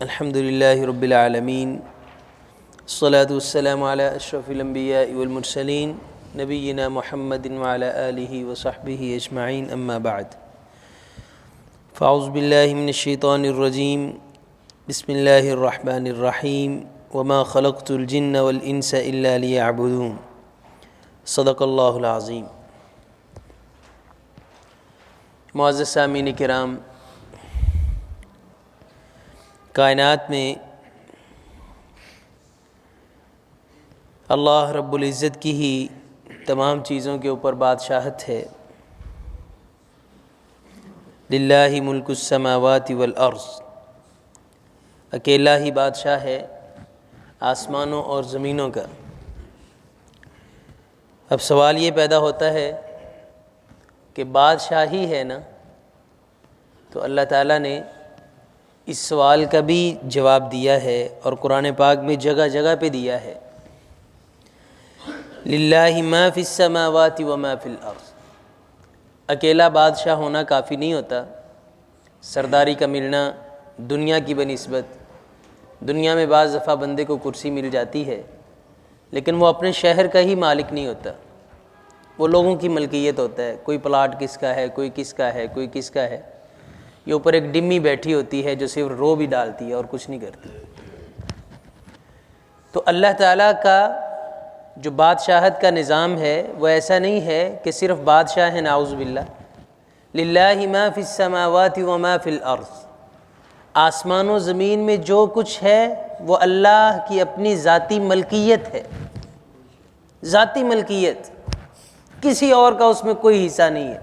الحمد للہ رب العالمین، الصلاة والسلام علی اشرف الانبیاء والمرسلین نبینا محمد وعلی آلہ وصحبہ اجمعین، اما بعد فاعوذ باللہ من الشیطان الرجیم، بسم اللہ الرحمن الرحیم، وما خلقت الجن والانس الا لیعبدون، صدق اللہ العظیم۔ معزز سامعین کرام، کائنات میں اللہ رب العزت کی ہی تمام چیزوں کے اوپر بادشاہت ہے۔ للہ ملک السماوات والارض، اکیلا ہی بادشاہ ہے آسمانوں اور زمینوں کا۔ اب سوال یہ پیدا ہوتا ہے کہ بادشاہ ہی ہے نا، تو اللہ تعالیٰ نے اس سوال کا بھی جواب دیا ہے اور قرآن پاک میں جگہ جگہ پہ دیا ہے۔ للہ ما فی السماوات وما فی الارض، اکیلا بادشاہ ہونا کافی نہیں ہوتا۔ سرداری کا ملنا دنیا کی بنسبت، دنیا میں بعض دفعہ بندے کو کرسی مل جاتی ہے، لیکن وہ اپنے شہر کا ہی مالک نہیں ہوتا، وہ لوگوں کی ملکیت ہوتا ہے۔ کوئی پلاٹ کس کا ہے، کوئی کس کا ہے، کوئی کس کا ہے۔ یہ اوپر ایک ڈمی بیٹھی ہوتی ہے جو صرف رو بھی ڈالتی ہے اور کچھ نہیں کرتی۔ تو اللہ تعالیٰ کا جو بادشاہت کا نظام ہے وہ ایسا نہیں ہے کہ صرف بادشاہ ہے، نعوذ باللہ۔ للہ ما فی السماوات وما فی الارض، آسمان و زمین میں جو کچھ ہے وہ اللہ کی اپنی ذاتی ملکیت ہے، ذاتی ملکیت، کسی اور کا اس میں کوئی حصہ نہیں ہے،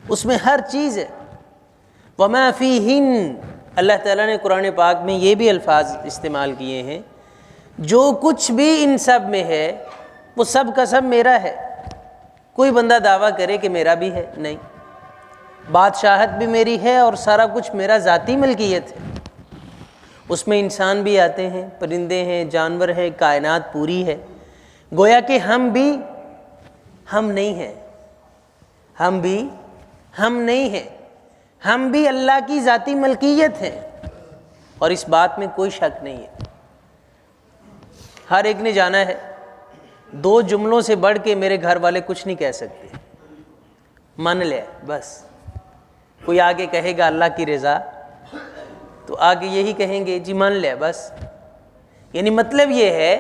اس میں ہر چیز ہے۔ وما فیہن، اللہ تعالیٰ نے قرآن پاک میں یہ بھی الفاظ استعمال کیے ہیں، جو کچھ بھی ان سب میں ہے وہ سب کا سب میرا ہے۔ کوئی بندہ دعویٰ کرے کہ میرا بھی ہے، نہیں، بادشاہت بھی میری ہے اور سارا کچھ میرا ذاتی ملکیت ہے۔ اس میں انسان بھی آتے ہیں، پرندے ہیں، جانور ہیں، کائنات پوری ہے۔ گویا کہ ہم نہیں ہیں، ہم نہیں ہیں، ہم بھی اللہ کی ذاتی ملکیت ہیں، اور اس بات میں کوئی شک نہیں ہے۔ ہر ایک نے جانا ہے، دو جملوں سے بڑھ کے میرے گھر والے کچھ نہیں کہہ سکتے، مان لے بس۔ کوئی آگے کہے گا اللہ کی رضا، تو آگے یہی کہیں گے جی مان لے بس۔ یعنی مطلب یہ ہے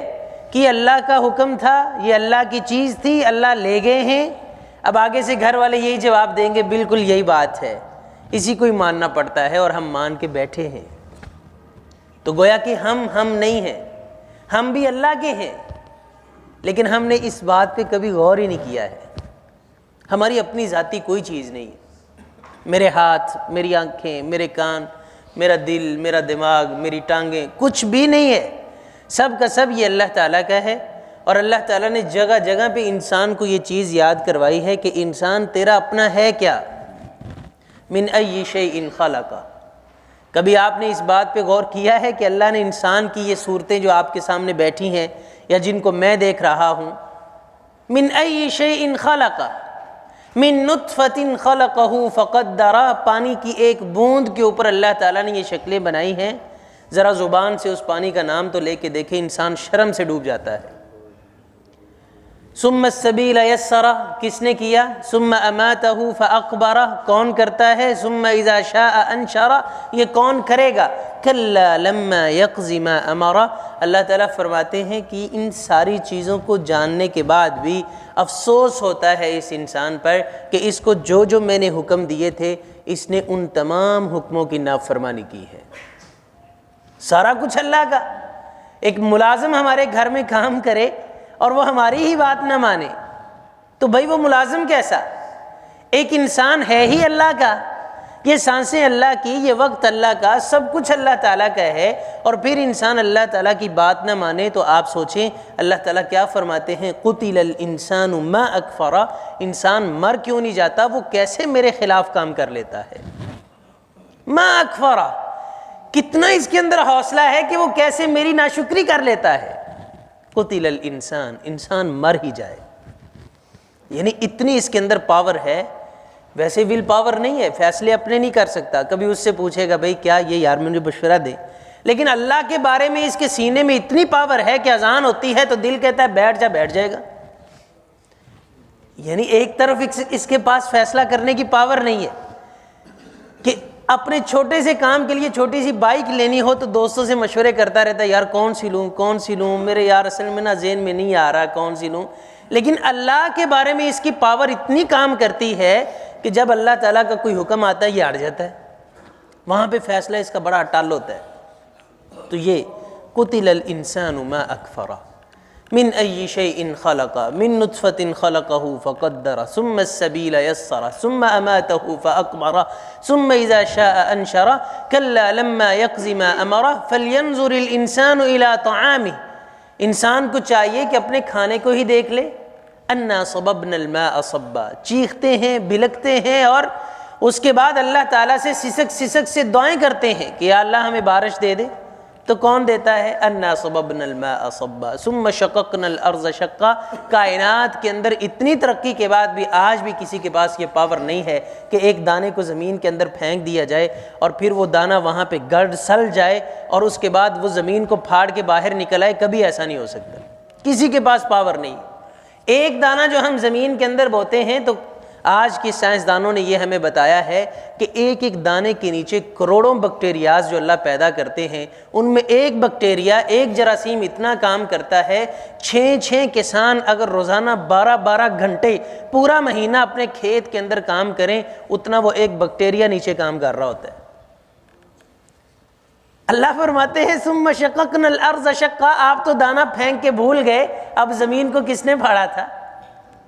کہ اللہ کا حکم تھا، یہ اللہ کی چیز تھی، اللہ لے گئے ہیں، اب آگے سے گھر والے یہی جواب دیں گے بالکل یہی بات ہے، اسی کو ہی ماننا پڑتا ہے، اور ہم مان کے بیٹھے ہیں۔ تو گویا کہ ہم نہیں ہیں، ہم بھی اللہ کے ہیں، لیکن ہم نے اس بات پہ کبھی غور ہی نہیں کیا ہے۔ ہماری اپنی ذاتی کوئی چیز نہیں ہے۔ میرے ہاتھ، میری آنکھیں، میرے کان، میرا دل، میرا دماغ، میری ٹانگیں، کچھ بھی نہیں ہے، سب کا سب یہ اللہ تعالیٰ کا ہے۔ اور اللہ تعالیٰ نے جگہ جگہ پہ انسان کو یہ چیز یاد کروائی ہے کہ انسان تیرا اپنا ہے کیا؟ من ای شیء خلق۔ کبھی آپ نے اس بات پہ غور کیا ہے کہ اللہ نے انسان کی یہ صورتیں جو آپ کے سامنے بیٹھی ہیں یا جن کو میں دیکھ رہا ہوں، من ای شیء خلق، من نطفۃ خلقہ فقدر، پانی کی ایک بوند کے اوپر اللہ تعالیٰ نے یہ شکلیں بنائی ہیں۔ ذرا زبان سے اس پانی کا نام تو لے کے دیکھیں، انسان شرم سے ڈوب جاتا ہے۔ ثم السبیل یسرہ، کس نے کیا؟ ثم اماتہ فاقبرہ، کون کرتا ہے؟ ثم اذا شاء انشرہ، یہ کون کرے گا؟ کلا لما یقض ما امرہ۔ اللہ تعالیٰ فرماتے ہیں کہ ان ساری چیزوں کو جاننے کے بعد بھی افسوس ہوتا ہے اس انسان پر کہ اس کو جو میں نے حکم دیے تھے اس نے ان تمام حکموں کی نافرمانی کی ہے۔ سارا کچھ اللہ کا۔ ایک ملازم ہمارے گھر میں کام کرے اور وہ ہماری ہی بات نہ مانے تو بھائی وہ ملازم کیسا؟ ایک انسان ہے ہی اللہ کا، یہ سانسیں اللہ کی، یہ وقت اللہ کا، سب کچھ اللہ تعالیٰ کا ہے، اور پھر انسان اللہ تعالیٰ کی بات نہ مانے تو آپ سوچیں اللہ تعالیٰ کیا فرماتے ہیں؟ قتل الانسان ما اکفرہ، انسان مر کیوں نہیں جاتا، وہ کیسے میرے خلاف کام کر لیتا ہے؟ ما اکفرہ، کتنا اس کے اندر حوصلہ ہے کہ وہ کیسے میری ناشکری کر لیتا ہے۔ قتل الانسان، انسان مر ہی جائے، یعنی اتنی اس کے اندر پاور ہے ویسے ول پاور نہیں ہے، فیصلے اپنے نہیں کر سکتا، کبھی اس سے پوچھے گا بھئی کیا یہ یار مجھے مشورہ دے، لیکن اللہ کے بارے میں اس کے سینے میں اتنی پاور ہے کہ اذان ہوتی ہے تو دل کہتا ہے بیٹھ جائے گا. یعنی ایک طرف اس کے پاس فیصلہ کرنے کی پاور نہیں ہے کہ اپنے چھوٹے سے کام کے لیے چھوٹی سی بائک لینی ہو تو دوستوں سے مشورے کرتا رہتا ہے، یار کون سی لوں، میرے یار اصل میں ذہن میں نہیں آ رہا کون سی لوں. لیکن اللہ کے بارے میں اس کی پاور اتنی کام کرتی ہے کہ جب اللہ تعالیٰ کا کوئی حکم آتا ہے یہ اڑ جاتا ہے، وہاں پہ فیصلہ اس کا بڑا اٹل ہوتا ہے. تو یہ قتل الانسان ما اکفرہ من ای شیء خلق من نطفۃ خلقہ فقدر ثم السبیل یسر ثم اماتہ فاقبر ثم اذا شاء انشر کلا لما یقض ما امر فلینظر الانسان الى طعامہ. انسان کو چاہیے کہ اپنے کھانے کو ہی دیکھ لے. انا صببنا الماء صبا، چیختے ہیں بلکتے ہیں اور اس کے بعد اللہ تعالیٰ سے سسک سے دعائیں کرتے ہیں کہ یا اللہ ہمیں بارش دے دے. تو کون دیتا ہے؟ انا صببنا الماء صبا ثم شققنا الارض شقا. کائنات کے اندر اتنی ترقی کے بعد بھی آج بھی کسی کے پاس یہ پاور نہیں ہے کہ ایک دانے کو زمین کے اندر پھینک دیا جائے اور پھر وہ دانہ وہاں پہ گڑ سل جائے اور اس کے بعد وہ زمین کو پھاڑ کے باہر نکل آئے. کبھی ایسا نہیں ہو سکتا، کسی کے پاس پاور نہیں. ایک دانہ جو ہم زمین کے اندر بوتے ہیں تو آج کے سائنسدانوں نے یہ ہمیں بتایا ہے کہ ایک ایک دانے کے نیچے کروڑوں بیکٹیریاز جو اللہ پیدا کرتے ہیں، ان میں ایک بیکٹیریا ایک جراثیم اتنا کام کرتا ہے 6 کسان اگر روزانہ 12 گھنٹے پورا مہینہ اپنے کھیت کے اندر کام کریں اتنا وہ ایک بیکٹیریا نیچے کام کر رہا ہوتا ہے. اللہ فرماتے ہیں ثم شققنا الارض شقا. آپ تو دانہ پھینک کے بھول گئے، اب زمین کو کس نے پھاڑا تھا؟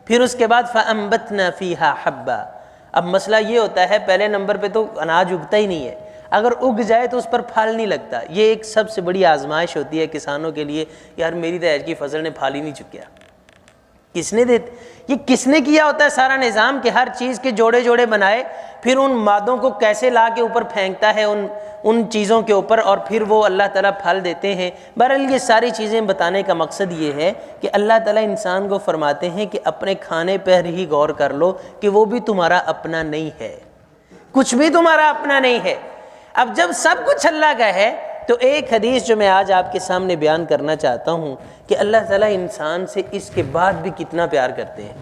پھر اس کے بعد فَأَنبَتْنَا فِيهَا حَبًّا. اب مسئلہ یہ ہوتا ہے پہلے نمبر پہ تو اناج اگتا ہی نہیں ہے، اگر اگ جائے تو اس پر پھل نہیں لگتا. یہ ایک سب سے بڑی آزمائش ہوتی ہے کسانوں کے لیے، یار میری تو ایج کی فصل نے پھل ہی نہیں چکیا. کس نے دیتے یہ کس نے کیا ہوتا ہے سارا نظام کہ ہر چیز کے جوڑے بنائے، پھر ان مادوں کو کیسے لا کے اوپر پھینکتا ہے ان چیزوں کے اوپر اور پھر وہ اللہ تعالیٰ پھل دیتے ہیں. بہرحال یہ ساری چیزیں بتانے کا مقصد یہ ہے کہ اللہ تعالیٰ انسان کو فرماتے ہیں کہ اپنے کھانے پر ہی غور کر لو کہ وہ بھی تمہارا اپنا نہیں ہے، کچھ بھی تمہارا اپنا نہیں ہے. اب جب سب کچھ اللہ کا ہے تو ایک حدیث جو میں آج آپ کے سامنے بیان کرنا چاہتا ہوں کہ اللہ تعالیٰ انسان سے اس کے بعد بھی کتنا پیار کرتے ہیں.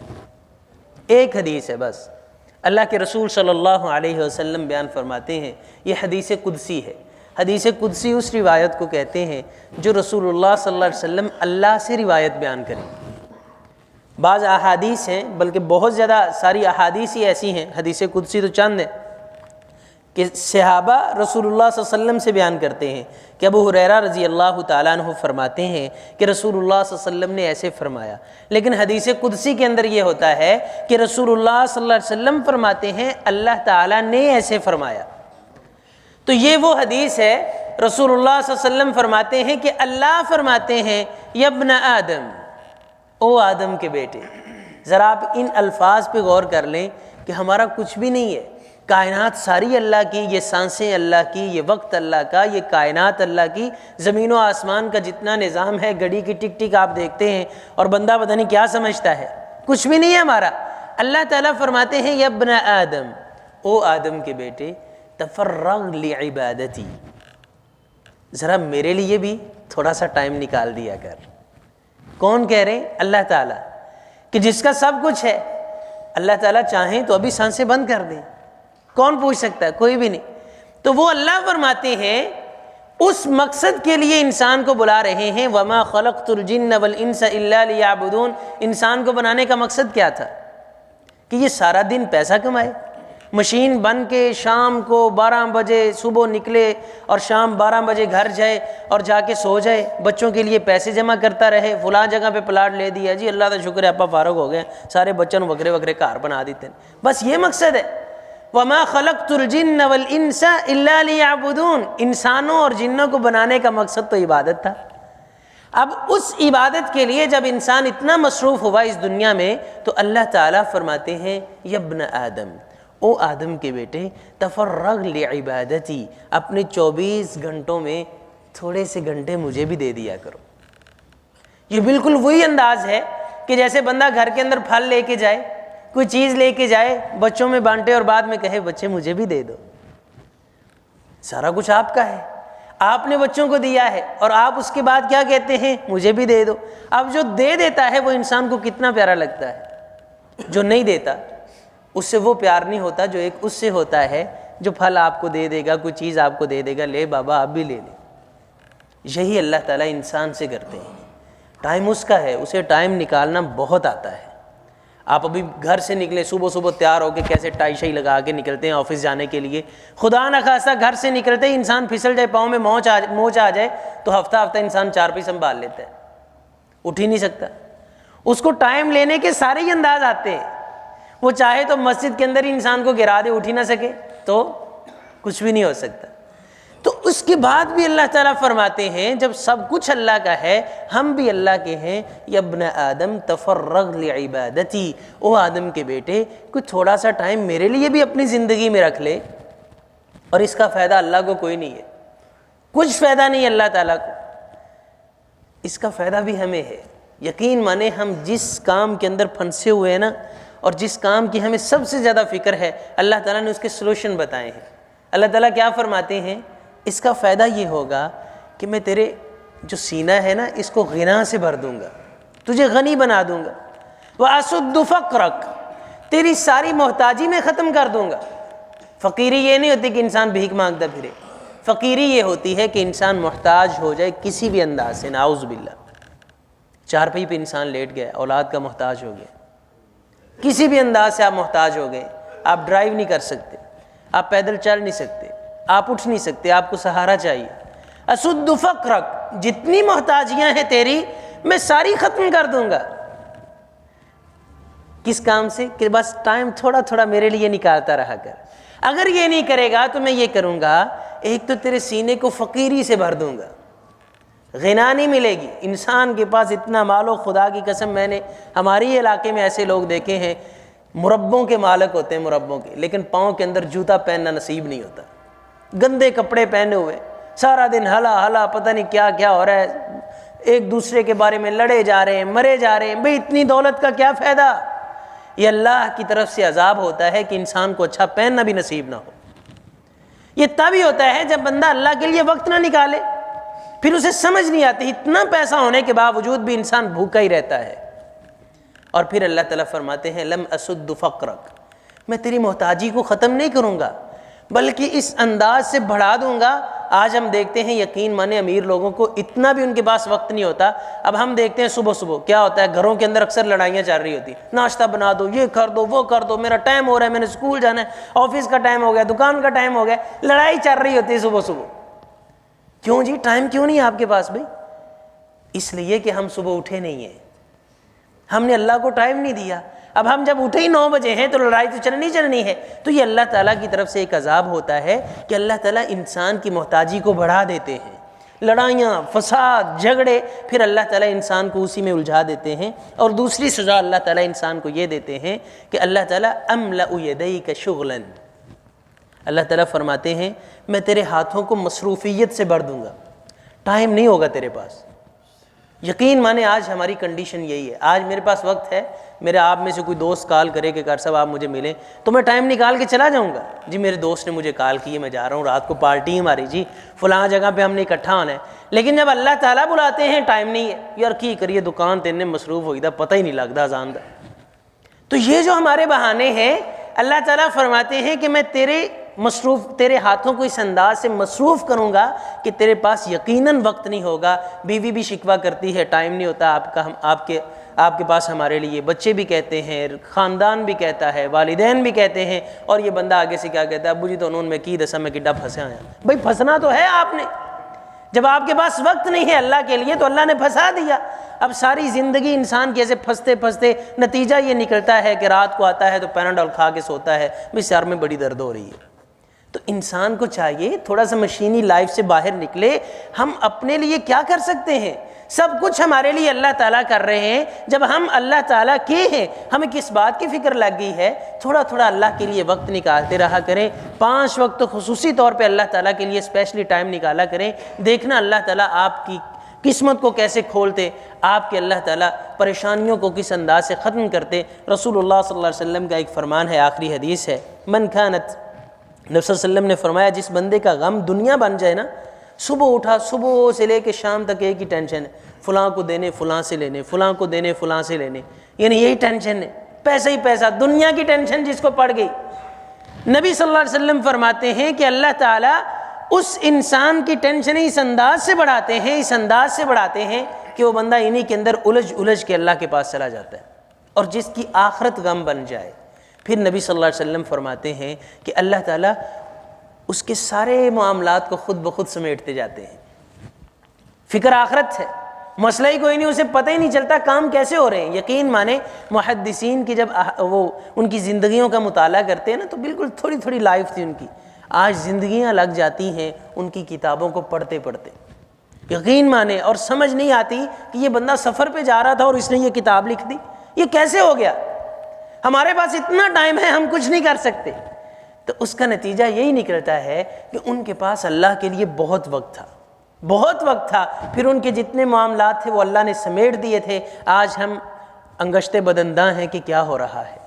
ایک حدیث ہے بس، اللہ کے رسول صلی اللہ علیہ وسلم بیان فرماتے ہیں، یہ حدیث قدسی ہے. حدیث قدسی اس روایت کو کہتے ہیں جو رسول اللہ صلی اللہ علیہ وسلم اللہ سے روایت بیان کریں. بعض احادیث ہیں، بلکہ بہت زیادہ ساری احادیث ہی ایسی ہیں، حدیث قدسی تو چند ہیں کہ صحابہ رسول اللہ صلی اللہ علیہ وسلم سے بیان کرتے ہیں کہ ابو ہریرہ رضی اللہ تعالیٰ عنہ فرماتے ہیں کہ رسول اللہ صلی اللہ علیہ وسلم نے ایسے فرمایا. لیکن حدیث قدسی کے اندر یہ ہوتا ہے کہ رسول اللہ صلی اللہ علیہ وسلم فرماتے ہیں اللہ تعالیٰ نے ایسے فرمایا. تو یہ وہ حدیث ہے رسول اللہ صلی اللہ علیہ وسلم فرماتے ہیں کہ اللہ فرماتے ہیں یا ابن آدم، او آدم کے بیٹے. ذرا آپ ان الفاظ پہ غور کر لیں کہ ہمارا کچھ بھی نہیں ہے، کائنات ساری اللہ کی، یہ سانسیں اللہ کی، یہ وقت اللہ کا، یہ کائنات اللہ کی، زمین و آسمان کا جتنا نظام ہے، گھڑی کی ٹک ٹک آپ دیکھتے ہیں اور بندہ پتہ نہیں کیا سمجھتا ہے، کچھ بھی نہیں ہے ہمارا. اللہ تعالیٰ فرماتے ہیں یا ابن آدم، او آدم کے بیٹے، تفرغ لعبادتی، ذرا میرے لیے بھی تھوڑا سا ٹائم نکال دیا کر. کون کہہ رہے ہیں؟ اللہ تعالیٰ، کہ جس کا سب کچھ ہے. اللہ تعالیٰ چاہیں تو ابھی سانسیں بند کر دیں، کون پوچھ سکتا ہے؟ کوئی بھی نہیں. تو وہ اللہ فرماتے ہیں اس مقصد کے لیے انسان کو بلا رہے ہیں، وما خلقت الجن والانس الا لیعبدون. انسان کو بنانے کا مقصد کیا تھا؟ کہ یہ سارا دن پیسہ کمائے، مشین بن کے شام کو 12 بجے صبح نکلے اور شام 12 بجے گھر جائے اور جا کے سو جائے، بچوں کے لیے پیسے جمع کرتا رہے، فلاں جگہ پہ پلاٹ لے دیا جی، اللہ کا شکر ہے آپ فارغ ہو گئے، سارے بچوں وکرے وکرے کار بنا دیتے ہیں. بس یہ مقصد ہے. وما خلقت الجن والانس الا لیعبدون. انسانوں اور جنوں کو بنانے کا مقصد تو عبادت تھا. اب اس عبادت کے لیے جب انسان اتنا مصروف ہوا اس دنیا میں تو اللہ تعالیٰ فرماتے ہیں یا ابن آدم، او آدم کے بیٹے، تفرغ لعبادتی، اپنے 24 گھنٹوں میں تھوڑے سے گھنٹے مجھے بھی دے دیا کرو. یہ بالکل وہی انداز ہے کہ جیسے بندہ گھر کے اندر پھل لے کے جائے، کوئی چیز لے کے جائے بچوں میں بانٹے اور بعد میں کہے بچے مجھے بھی دے دو. سارا کچھ آپ کا ہے, آپ نے بچوں کو دیا ہے اور آپ اس کے بعد کیا کہتے ہیں مجھے بھی دے دو. اب جو دے دیتا ہے وہ انسان کو کتنا پیارا لگتا ہے, جو نہیں دیتا اس سے وہ پیار نہیں ہوتا جو ایک اس سے ہوتا ہے جو پھل آپ کو دے دے گا, کوئی چیز آپ کو دے دے گا, لے بابا آپ بھی لے لے. یہی اللہ تعالیٰ انسان سے کرتے ہیں. ٹائم اس کا ہے, اسے ٹائم نکالنا بہت آتا ہے. آپ ابھی گھر سے نکلے, صبح صبح تیار ہو کے کیسے ٹائی شائی لگا کے نکلتے ہیں آفس جانے کے لیے, خدا نخواستہ گھر سے نکلتے ہی انسان پھسل جائے, پاؤں میں موچ آ جائے تو ہفتہ ہفتہ انسان چارپائی سنبھال لیتا ہے, اٹھ ہی نہیں سکتا. اس کو ٹائم لینے کے سارے ہی انداز آتے ہیں. وہ چاہے تو مسجد کے اندر ہی انسان کو گرا دے, اٹھ ہی نہ سکے تو کچھ بھی نہیں ہو سکتا. تو اس کے بعد بھی اللہ تعالیٰ فرماتے ہیں جب سب کچھ اللہ کا ہے, ہم بھی اللہ کے ہیں. یا ابن آدم تفرغ لعبادتی, او آدم کے بیٹے کوئی تھوڑا سا ٹائم میرے لیے بھی اپنی زندگی میں رکھ لے. اور اس کا فائدہ اللہ کو کوئی نہیں ہے, کچھ فائدہ نہیں اللہ تعالیٰ کو, اس کا فائدہ بھی ہمیں ہے. یقین مانے ہم جس کام کے اندر پھنسے ہوئے ہیں نا, اور جس کام کی ہمیں سب سے زیادہ فکر ہے, اللہ تعالیٰ نے اس کے سلوشن بتائے ہیں. اللہ تعالیٰ کیا فرماتے ہیں, اس کا فائدہ یہ ہوگا کہ میں تیرے جو سینہ ہے نا اس کو غنا سے بھر دوں گا, تجھے غنی بنا دوں گا. وَأَسُدُّ فَقْرَكَ, تیری ساری محتاجی میں ختم کر دوں گا. فقیری یہ نہیں ہوتی کہ انسان بھیک مانگتا پھرے, فقیری یہ ہوتی ہے کہ انسان محتاج ہو جائے کسی بھی انداز سے. نعوذ باللہ, چارپائی پہ انسان لیٹ گیا, اولاد کا محتاج ہو گیا, کسی بھی انداز سے آپ محتاج ہو گئے. آپ ڈرائیو نہیں کر سکتے, آپ پیدل چل نہیں سکتے, آپ اٹھ نہیں سکتے, آپ کو سہارا چاہیے. اسد فقرک, جتنی محتاجیاں ہیں تیری میں ساری ختم کر دوں گا. کس کام سے, کہ بس ٹائم تھوڑا تھوڑا میرے لیے نکالتا رہا کر. اگر یہ نہیں کرے گا تو میں یہ کروں گا, ایک تو تیرے سینے کو فقیری سے بھر دوں گا, غنا نہیں ملے گی. انسان کے پاس اتنا مال ہو, خدا کی قسم میں نے ہمارے علاقے میں ایسے لوگ دیکھے ہیں, مربوں کے مالک ہوتے ہیں, مربوں کے, لیکن پاؤں کے اندر جوتا پہننا نصیب نہیں ہوتا, گندے کپڑے پہنے ہوئے, سارا دن ہلا ہلا پتہ نہیں کیا کیا ہو رہا ہے, ایک دوسرے کے بارے میں لڑے جا رہے ہیں, مرے جا رہے ہیں. بھئی اتنی دولت کا کیا فائدہ؟ یہ اللہ کی طرف سے عذاب ہوتا ہے کہ انسان کو اچھا پہننا بھی نصیب نہ ہو. یہ تب ہی ہوتا ہے جب بندہ اللہ کے لیے وقت نہ نکالے, پھر اسے سمجھ نہیں آتی. اتنا پیسہ ہونے کے باوجود بھی انسان بھوکا ہی رہتا ہے. اور پھر اللہ تعالیٰ فرماتے ہیں لم اسد فقرک, میں تیری محتاجی کو ختم نہیں کروں گا بلکہ اس انداز سے بڑھا دوں گا. آج ہم دیکھتے ہیں, یقین مانے امیر لوگوں کو اتنا بھی ان کے پاس وقت نہیں ہوتا. اب ہم دیکھتے ہیں صبح صبح کیا ہوتا ہے, گھروں کے اندر اکثر لڑائیاں چل رہی ہوتی, ناشتہ بنا دو, یہ کر دو, وہ کر دو, میرا ٹائم ہو رہا ہے, میں نے اسکول جانا ہے, آفس کا ٹائم ہو گیا, دکان کا ٹائم ہو گیا, لڑائی چل رہی ہوتی ہے صبح صبح. کیوں جی, ٹائم کیوں نہیں ہے آپ کے پاس؟ بھائی اس لیے کہ ہم صبح اٹھے نہیں ہیں, ہم نے اللہ کو ٹائم نہیں دیا. اب ہم جب اٹھے ہی 9 بجے ہیں تو لڑائی تو چلنی ہے. تو یہ اللہ تعالیٰ کی طرف سے ایک عذاب ہوتا ہے کہ اللہ تعالیٰ انسان کی محتاجی کو بڑھا دیتے ہیں. لڑائیاں, فساد, جھگڑے, پھر اللہ تعالیٰ انسان کو اسی میں الجھا دیتے ہیں. اور دوسری سزا اللہ تعالیٰ انسان کو یہ دیتے ہیں کہ اللہ تعالیٰ املأ یدیک شغلا, اللہ تعالیٰ فرماتے ہیں میں تیرے ہاتھوں کو مصروفیت سے بھر دوں گا, ٹائم نہیں ہوگا تیرے پاس. یقین مانے آج ہماری کنڈیشن یہی ہے. آج میرے پاس وقت ہے, میرے آپ میں سے کوئی دوست کال کرے کہ کر صاحب آپ مجھے ملیں, تو میں ٹائم نکال کے چلا جاؤں گا. جی میرے دوست نے مجھے کال کی ہے, میں جا رہا ہوں, رات کو پارٹی ہے ہماری, جی فلاں جگہ پہ ہم نے اکٹھا ہونا ہے. لیکن جب اللہ تعالیٰ بلاتے ہیں ٹائم نہیں ہے, یار کی کریے دکان تیرنے مصروف ہوئی تھا, پتہ ہی نہیں لگتا اذان دا. تو یہ جو ہمارے بہانے ہیں, اللہ تعالیٰ فرماتے ہیں کہ میں تیرے ہاتھوں کو اس انداز سے مصروف کروں گا کہ تیرے پاس یقیناً وقت نہیں ہوگا. بیوی بھی شکوہ کرتی ہے ٹائم نہیں ہوتا آپ کے پاس ہمارے لیے, بچے بھی کہتے ہیں, خاندان بھی کہتا ہے, والدین بھی کہتے ہیں, اور یہ بندہ آگے سے کیا کہتا ہے, ابو جی تو انہوں نے کی دسا میں کڈا پھنسا آیا. بھائی پھنسنا تو ہے آپ نے, جب آپ کے پاس وقت نہیں ہے اللہ کے لیے تو اللہ نے پھنسا دیا. اب ساری زندگی انسان کے ایسے پھنستے پھنستے نتیجہ یہ نکلتا ہے کہ رات کو آتا ہے تو پیناڈول کھا کے سوتا ہے, بھائی سر میں بڑی درد ہو رہی ہے. تو انسان کو چاہیے تھوڑا سا مشینی لائف سے باہر نکلے. ہم اپنے لیے کیا کر سکتے ہیں؟ سب کچھ ہمارے لیے اللہ تعالیٰ کر رہے ہیں. جب ہم اللہ تعالیٰ کے ہیں, ہمیں کس بات کی فکر لگ گئی ہے؟ تھوڑا تھوڑا اللہ کے لیے وقت نکالتے رہا کریں. 5 وقت خصوصی طور پہ اللہ تعالیٰ کے لیے اسپیشلی ٹائم نکالا کریں. دیکھنا اللہ تعالیٰ آپ کی قسمت کو کیسے کھولتے، آپ کے اللہ تعالیٰ پریشانیوں کو کس انداز سے ختم کرتے۔ رسول اللہ صلی اللہ علیہ وسلم کا ایک فرمان ہے، آخری حدیث ہے، من کانت، نبی صلی اللہ علیہ وسلم نے فرمایا جس بندے کا غم دنیا بن جائے نا، صبح اٹھا، صبح سے لے کے شام تک ایک ہی ٹینشن ہے، فلاں کو دینے، فلاں سے لینے، فلاں کو دینے، فلاں سے لینے، یعنی یہی ٹینشن ہے، پیسہ ہی پیسہ، دنیا کی ٹینشن جس کو پڑ گئی۔ نبی صلی اللہ علیہ وسلم فرماتے ہیں کہ اللہ تعالیٰ اس انسان کی ٹینشن اس انداز سے بڑھاتے ہیں، اس انداز سے بڑھاتے ہیں کہ وہ بندہ انہی کے اندر الجھ کے اللہ کے پاس چلا جاتا ہے، اور جس کی آخرت غم بن جائے، پھر نبی صلی اللہ علیہ وسلم فرماتے ہیں کہ اللہ تعالیٰ اس کے سارے معاملات کو خود بخود سمیٹتے جاتے ہیں۔ فکر آخرت ہے، مسئلہ ہی کوئی نہیں، اسے پتہ ہی نہیں چلتا کام کیسے ہو رہے ہیں۔ یقین مانے محدثین کی جب وہ ان کی زندگیوں کا مطالعہ کرتے ہیں نا، تو بالکل تھوڑی تھوڑی لائف تھی ان کی، آج زندگیاں لگ جاتی ہیں ان کی کتابوں کو پڑھتے پڑھتے، یقین مانے، اور سمجھ نہیں آتی کہ یہ بندہ سفر پہ جا رہا تھا اور اس نے یہ کتاب لکھ دی، یہ کیسے ہو گیا؟ ہمارے پاس اتنا ٹائم ہے، ہم کچھ نہیں کر سکتے۔ تو اس کا نتیجہ یہی نکلتا ہے کہ ان کے پاس اللہ کے لیے بہت وقت تھا، بہت وقت تھا، پھر ان کے جتنے معاملات تھے وہ اللہ نے سمیٹ دیے تھے۔ آج ہم انگشتے بدنداں ہیں کہ کیا ہو رہا ہے۔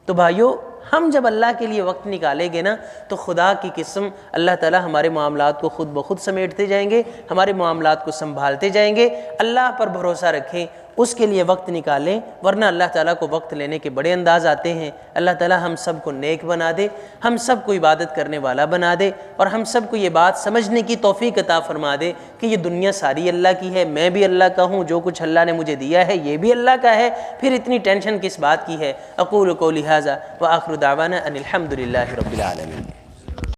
تو بھائیو، ہم جب اللہ کے لیے وقت نکالیں گے نا، تو خدا کی قسم اللہ تعالیٰ ہمارے معاملات کو خود بخود سمیٹتے جائیں گے، ہمارے معاملات کو سنبھالتے جائیں گے۔ اللہ پر بھروسہ رکھیں، اس کے لیے وقت نکالیں، ورنہ اللہ تعالیٰ کو وقت لینے کے بڑے انداز آتے ہیں۔ اللہ تعالیٰ ہم سب کو نیک بنا دے، ہم سب کو عبادت کرنے والا بنا دے، اور ہم سب کو یہ بات سمجھنے کی توفیق عطا فرما دے کہ یہ دنیا ساری اللہ کی ہے، میں بھی اللہ کا ہوں، جو کچھ اللہ نے مجھے دیا ہے یہ بھی اللہ کا ہے، پھر اتنی ٹینشن کس بات کی ہے۔ اقول قولی ھذا وآخر دعوانا ان الحمد للہ رب العالمین۔